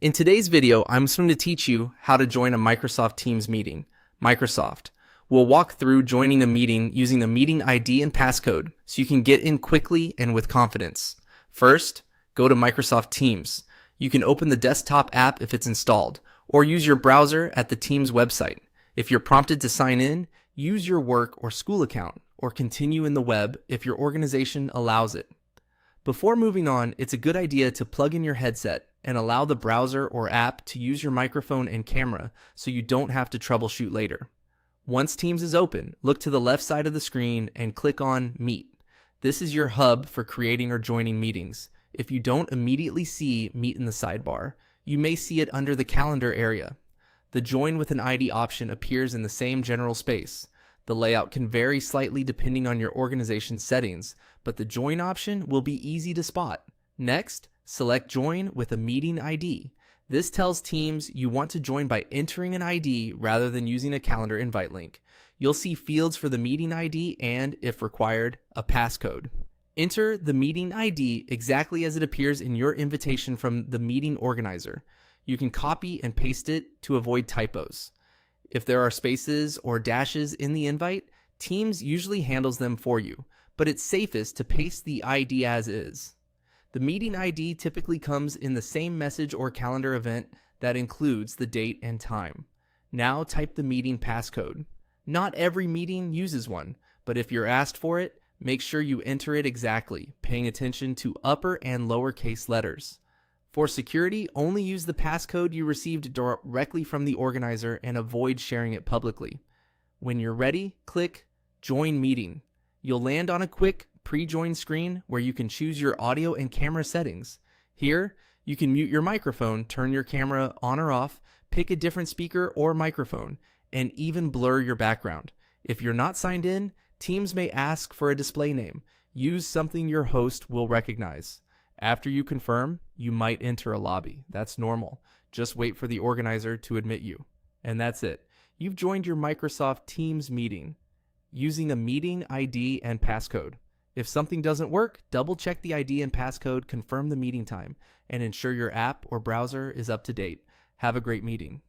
In today's video, I'm just going to teach you how to join a Microsoft Teams meeting. Microsoft. We'll walk through joining a meeting using the meeting ID and passcode so you can get in quickly and with confidence. First, go to Microsoft Teams. You can open the desktop app if it's installed, or use your browser at the Teams website. If you're prompted to sign in, use your work or school account, or continue in the web if your organization allows it. Before moving on, it's a good idea to plug in your headset and allow the browser or app to use your microphone and camera so you don't have to troubleshoot later. Once Teams is open, look to the left side of the screen and click on Meet. This is your hub for creating or joining meetings. If you don't immediately see Meet in the sidebar, you may see it under the calendar area. The Join with an ID option appears in the same general space. The layout can vary slightly depending on your organization's settings, but the Join option will be easy to spot. Next, select Join with a meeting ID. This tells Teams you want to join by entering an ID rather than using a calendar invite link. You'll see fields for the meeting ID and, if required, a passcode. Enter the meeting ID exactly as it appears in your invitation from the meeting organizer. You can copy and paste it to avoid typos. If there are spaces or dashes in the invite, Teams usually handles them for you, but it's safest to paste the ID as is. The meeting ID typically comes in the same message or calendar event that includes the date and time. Now type the meeting passcode. Not every meeting uses one, but if you're asked for it, make sure you enter it exactly, paying attention to upper and lowercase letters. For security, only use the passcode you received directly from the organizer and avoid sharing it publicly. When you're ready, click Join Meeting. You'll land on a quick pre-join screen where you can choose your audio and camera settings. Here, you can mute your microphone, turn your camera on or off, pick a different speaker or microphone, and even blur your background. If you're not signed in, Teams may ask for a display name. Use something your host will recognize. After you confirm, you might enter a lobby. That's normal. Just wait for the organizer to admit you. And that's it. You've joined your Microsoft Teams meeting using a meeting ID and passcode. If something doesn't work, double check the ID and passcode, confirm the meeting time, and ensure your app or browser is up to date. Have a great meeting.